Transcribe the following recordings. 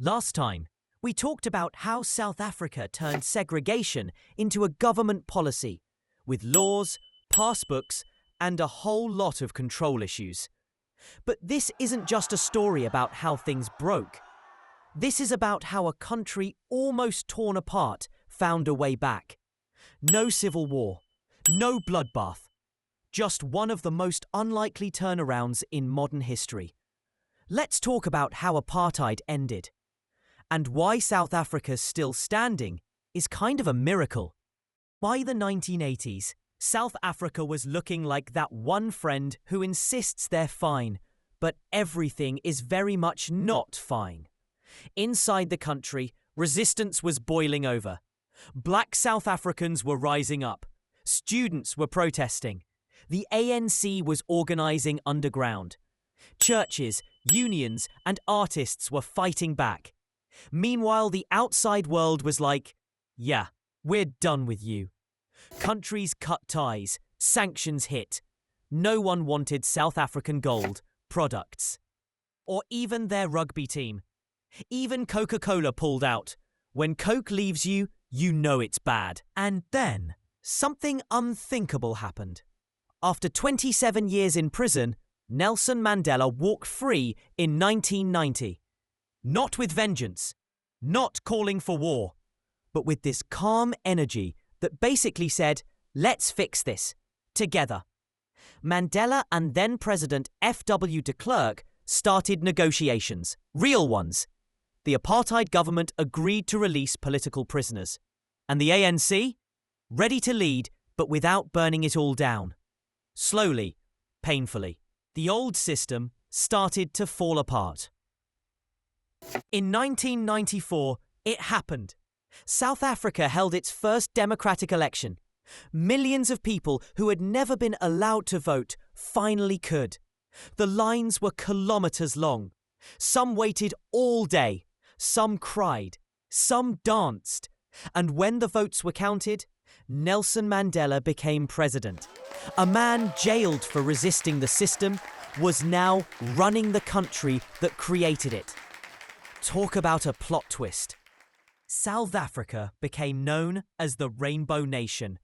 Last time, we talked about how South Africa turned segregation into a government policy, with laws, passbooks, and a whole lot of control issues. But this isn't just a story about how things broke. This is about how a country almost torn apart found a way back. No civil war, no bloodbath, just one of the most unlikely turnarounds in modern history. Let's talk about how apartheid ended. And why South Africa's still standing is kind of a miracle. By the 1980s, South Africa was looking like that one friend who insists they're fine, but everything is very much not fine. Inside the country, resistance was boiling over. Black South Africans were rising up. Students were protesting. The ANC was organising underground. Churches, unions, and artists were fighting back. Meanwhile, the outside world was like, yeah, we're done with you. Countries cut ties, sanctions hit. No one wanted South African gold, products, or even their rugby team. Even Coca-Cola pulled out. When Coke leaves you, you know it's bad. And then, something unthinkable happened. After 27 years in prison, Nelson Mandela walked free in 1990. Not with vengeance, not calling for war, but with this calm energy that basically said, let's fix this, together. Mandela and then President F.W. de Klerk started negotiations, real ones. The apartheid government agreed to release political prisoners. And the ANC? Ready to lead, but without burning it all down. Slowly, painfully, the old system started to fall apart. In 1994, it happened. South Africa held its first democratic election. Millions of people who had never been allowed to vote finally could. The lines were kilometers long. Some waited all day. Some cried. Some danced. And when the votes were counted, Nelson Mandela became president. A man jailed for resisting the system was now running the country that created it. Talk about a plot twist. South Africa became known as the Rainbow Nation,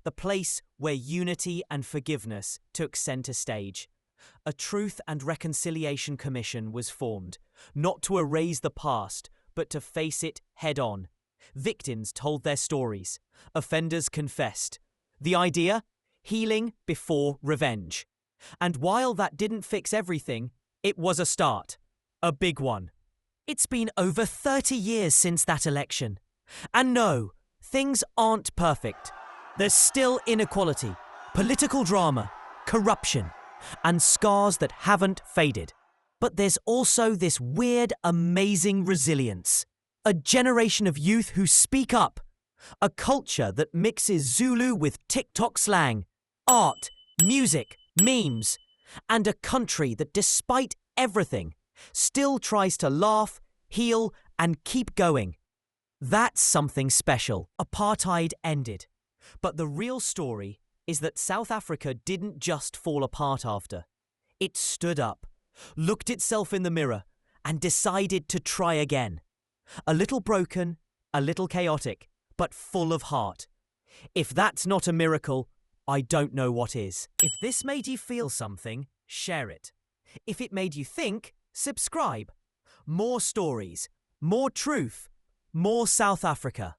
the place where unity and forgiveness took centre stage. A Truth and Reconciliation Commission was formed, not to erase the past, but to face it head-on. Victims told their stories. Offenders confessed. The idea? Healing before revenge. And while that didn't fix everything, it was a start. A big one. It's been over 30 years since that election. And no, things aren't perfect. There's still inequality, political drama, corruption, and scars that haven't faded. But there's also this weird, amazing resilience. A generation of youth who speak up. A culture that mixes Zulu with TikTok slang. Art, music, memes. And a country that, despite everything, still tries to laugh, heal, and keep going. That's something special. Apartheid ended. But the real story is that South Africa didn't just fall apart after. It stood up, looked itself in the mirror, and decided to try again. A little broken, a little chaotic, but full of heart. If that's not a miracle, I don't know what is. If this made you feel something, share it. If it made you think, subscribe. More stories, more truth, more South Africa.